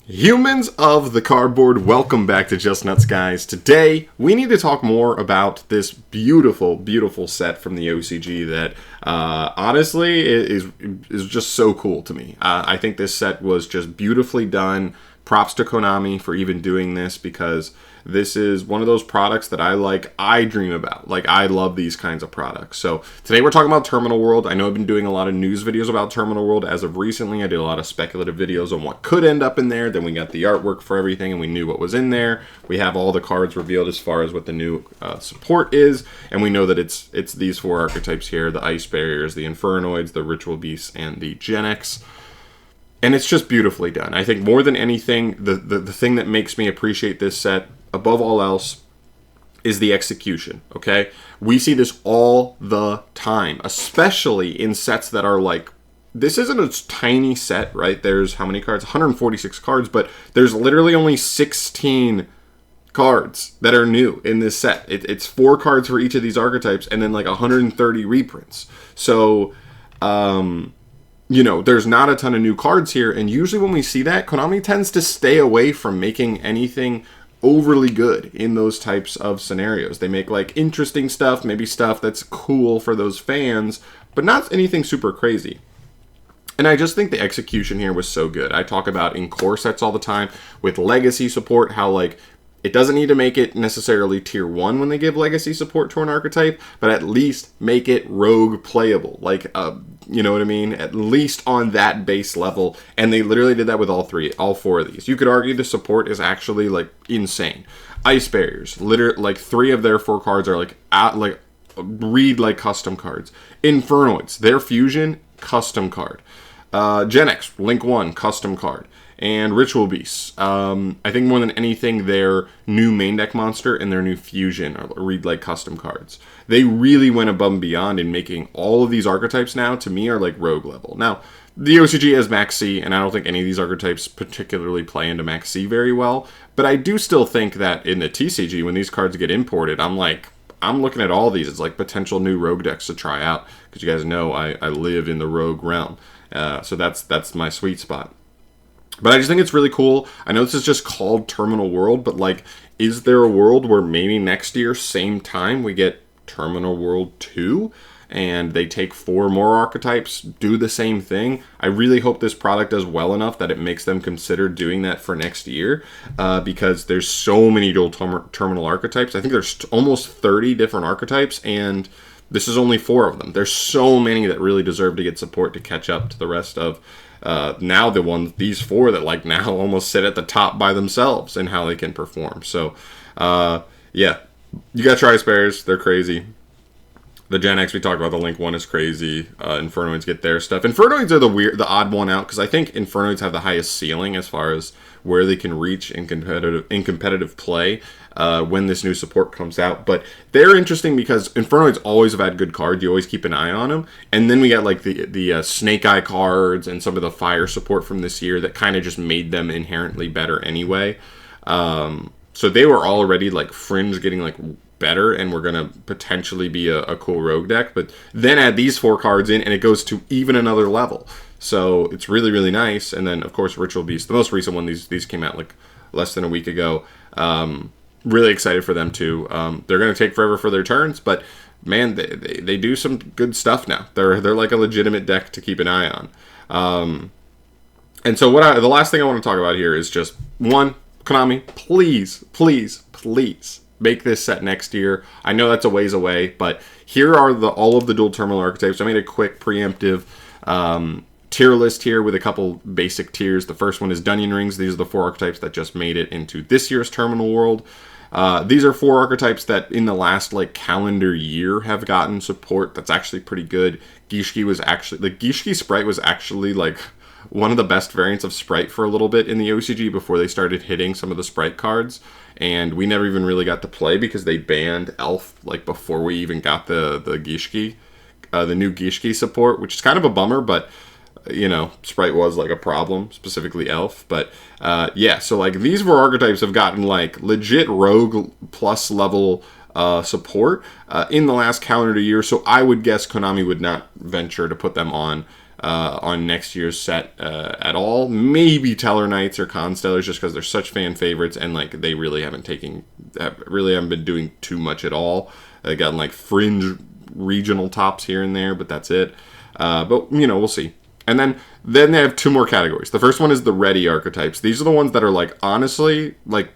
Humans of the cardboard, welcome back to Just Nuts, guys. Today, we need to talk more about this beautiful, beautiful set from the OCG that, honestly, is just so cool to me. I think this set was just beautifully done. Props to Konami for even doing this, because this is one of those products that I dream about. I love these kinds of products. So today we're talking about Terminal World. I know I've been doing a lot of news videos about Terminal World as of recently. I did a lot of speculative videos on what could end up in there. Then we got the artwork for everything and we knew what was in there. We have all the cards revealed as far as what the new support is. And we know that it's these four archetypes here: the Ice Barriers, the Infernoids, the Ritual Beasts, and the Genex. And it's just beautifully done. I think more than anything, the thing that makes me appreciate this set above all else is the execution, okay? We see this all the time, especially in sets that are this isn't a tiny set, right? There's how many cards? 146 cards, but there's literally only 16 cards that are new in this set. It's 4 cards for each of these archetypes and then 130 reprints. So, there's not a ton of new cards here, and usually when we see that, Konami tends to stay away from making anything overly good in those types of scenarios. They make interesting stuff, maybe stuff that's cool for those fans, but not anything super crazy. And I just think the execution here was so good. I talk about in core sets all the time with legacy support, how it doesn't need to make it necessarily tier 1 when they give legacy support to an archetype, but at least make it rogue playable. You know what I mean? At least on that base level. And they literally did that with all 4 of these. You could argue the support is actually insane. Ice Barriers, literally 3 of their 4 cards are read like custom cards. Infernoids, their fusion, custom card. Genex, Link 1, custom card. And Ritual Beasts. I think more than anything, their new main deck monster and their new fusion are read like custom cards. They really went above and beyond in making all of these archetypes now, to me, are rogue level. Now, the OCG has Max C, and I don't think any of these archetypes particularly play into Max C very well. But I do still think that in the TCG, when these cards get imported, I'm looking at all these as potential new rogue decks to try out. Because you guys know I live in the rogue realm. So that's my sweet spot. But I just think it's really cool. I know this is just called Terminal World, but is there a world where maybe next year, same time, we get Terminal World 2 and they take 4 more archetypes, do the same thing? I really hope this product does well enough that it makes them consider doing that for next year, because there's so many dual terminal archetypes. I think there's almost 30 different archetypes, and this is only 4 of them. There's so many that really deserve to get support to catch up to the rest of now these 4 that now almost sit at the top by themselves in how they can perform. So yeah, you got Ice Barriers, they're crazy. The Genex we talked about, the Link 1 is crazy. Infernoids get their stuff. Infernoids are the odd one out, because I think Infernoids have the highest ceiling as far as where they can reach in competitive play when this new support comes out. But they're interesting because Infernoids always have had good cards. You always keep an eye on them. And then we got the Snake Eye cards and some of the fire support from this year that kind of just made them inherently better anyway. So they were already fringe getting better, and we're going to potentially be a cool rogue deck. But then add these 4 cards in and it goes to even another level. So it's really, really nice. And then, of course, Ritual Beast, the most recent one, these came out less than a week ago. Really excited for them too. They're going to take forever for their turns, but man, they do some good stuff now. They're a legitimate deck to keep an eye on. And so the last thing I want to talk about here is just, one, Konami, please, please, please make this set next year. I know that's a ways away, but here are all of the dual terminal archetypes. I made a quick preemptive tier list here with a couple basic tiers. The first one is Dunyan Rings. These are the 4 archetypes that just made it into this year's Terminal World. These are 4 archetypes that in the last calendar year have gotten support. That's actually pretty good. Gishki was actually, Gishki Sprite was actually one of the best variants of Sprite for a little bit in the OCG before they started hitting some of the Sprite cards. And we never even really got to play because they banned Elf before we even got the Gishki, the new Gishki support, which is kind of a bummer, but Sprite was a problem, specifically Elf. But yeah, so these 4 archetypes have gotten legit rogue plus level support in the last calendar year. So I would guess Konami would not venture to put them on on next year's set at all. Maybe Teller Knights or Constellars, just because they're such fan favorites, and like they really haven't been doing too much at all. They got like fringe regional tops here and there, but that's it. But we'll see. And then they have two more categories. The first one is the ready archetypes. These are the ones that are like honestly like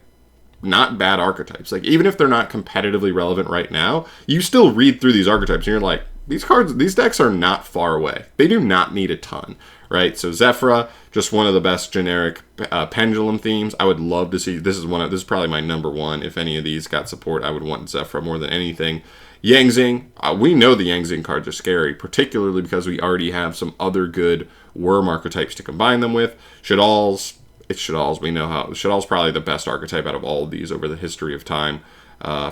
not bad archetypes. Like even if they're not competitively relevant right now, you still read through these archetypes and you're like, these decks are not far away. They do not need a ton, right? So Zefra, just one of the best generic pendulum themes. I would love to see, this is probably my number one. If any of these got support, I would want Zefra more than anything. Yangzing, we know the Yangzing cards are scary, particularly because we already have some other good worm archetypes to combine them with. Shadal's, it's Shadal's. We know how Shadal's probably the best archetype out of all of these over the history of time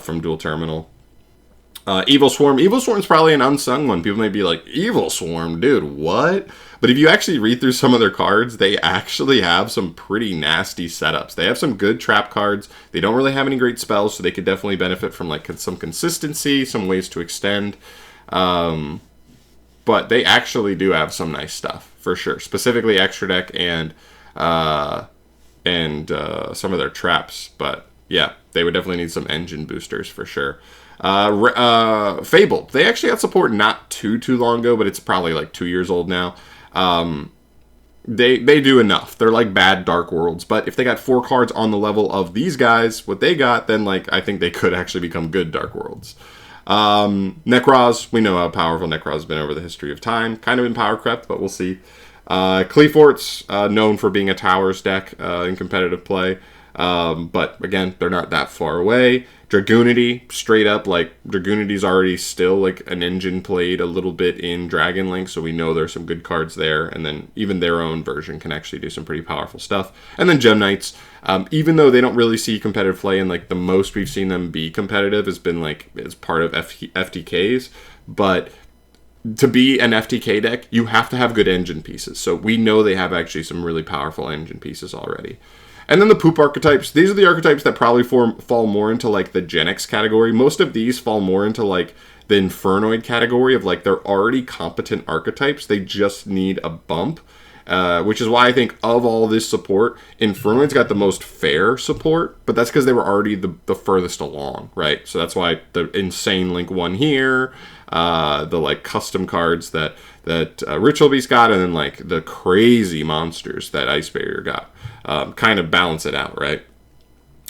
from Dual Terminal. Evil Swarm. Evil Swarm's probably an unsung one. People may be like, Evil Swarm, dude, what? But if you actually read through some of their cards, they actually have some pretty nasty setups. They have some good trap cards. They don't really have any great spells, so they could definitely benefit from like some consistency, some ways to extend. But they actually do have some nice stuff, for sure. Specifically Extra Deck and some of their traps. But yeah, they would definitely need some engine boosters, for sure. Fabled. They actually got support not too long ago, but it's probably like 2 years old now. They do enough. They're like bad Dark Worlds, but if they got 4 cards on the level of these guys, what they got, then like I think they could actually become good Dark Worlds. Nekroz, we know how powerful Nekroz has been over the history of time. Kind of in power crept, but we'll see. Qliphorts, known for being a towers deck in competitive play. But again, they're not that far away. Dragoonity, straight up, like, Dragoonity's already still, like, an engine played a little bit in Dragon Link, so we know there's some good cards there, and then even their own version can actually do some pretty powerful stuff. And then Gem Knights, even though they don't really see competitive play, and, like, the most we've seen them be competitive has been, like, as part of FTKs, but to be an FTK deck, you have to have good engine pieces, so we know they have actually some really powerful engine pieces already. And then the poop archetypes. These are the archetypes that probably fall more into like the Gen X category. Most of these fall more into like the Infernoid category of like they're already competent archetypes. They just need a bump, which is why I think of all this support, Infernoid's got the most fair support, but that's because they were already the furthest along, right? So that's why the insane Link 1 here, the like custom cards that Ritual Beast got, and then like the crazy monsters that Ice Barrier got. Kind of balance it out, right?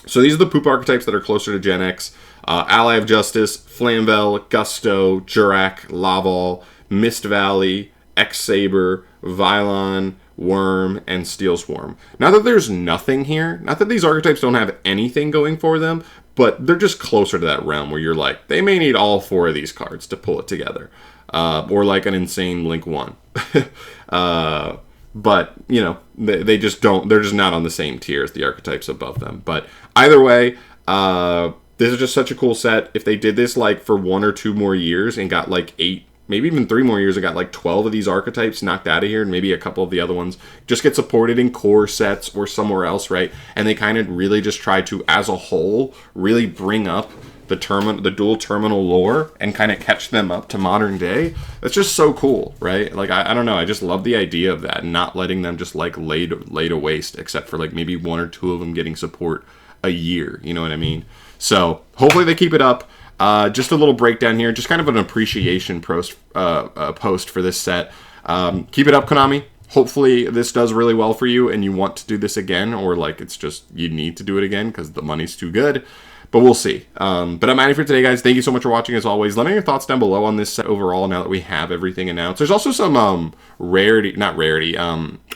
So these are the poop archetypes that are closer to Gen X. Ally of Justice, Flamvel, Gusto, Jurak, Laval, Mist Valley, X-Saber, Vylon, Worm, and Steel Swarm. Not that there's nothing here, not that these archetypes don't have anything going for them, but they're just closer to that realm where you're like, they may need all 4 of these cards to pull it together. Or like an insane Link 1. But, you know, they just don't, they're just not on the same tier as the archetypes above them. But either way, this is just such a cool set. If they did this like for 1 or 2 more years and got like 8, maybe even 3 more years and got like 12 of these archetypes knocked out of here, and maybe a couple of the other ones just get supported in core sets or somewhere else, right? And they kind of really just try to, as a whole, really bring up the dual terminal lore and kind of catch them up to modern day. That's just so cool, right? Like, I don't know, I just love the idea of that, not letting them just like lay to waste, except for like maybe 1 or 2 of them getting support a year, you know what I mean? So hopefully they keep it up. Just a little breakdown here, just kind of an appreciation post for this set. Keep it up, Konami. Hopefully this does really well for you and you want to do this again, or like it's just you need to do it again because the money's too good. But we'll see. But I'm out of here today, guys. Thank you so much for watching, as always. Let me know your thoughts down below on this set overall, now that we have everything announced. There's also some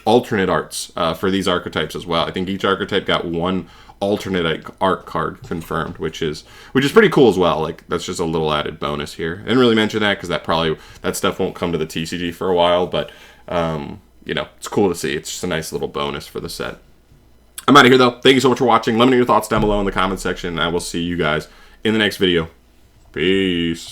alternate arts for these archetypes as well. I think each archetype got 1 alternate art card confirmed, which is pretty cool as well. Like, that's just a little added bonus here. I didn't really mention that because that stuff won't come to the TCG for a while, but you know, it's cool to see. It's just a nice little bonus for the set. I'm out of here, though. Thank you so much for watching. Let me know your thoughts down below in the comment section, and I will see you guys in the next video. Peace.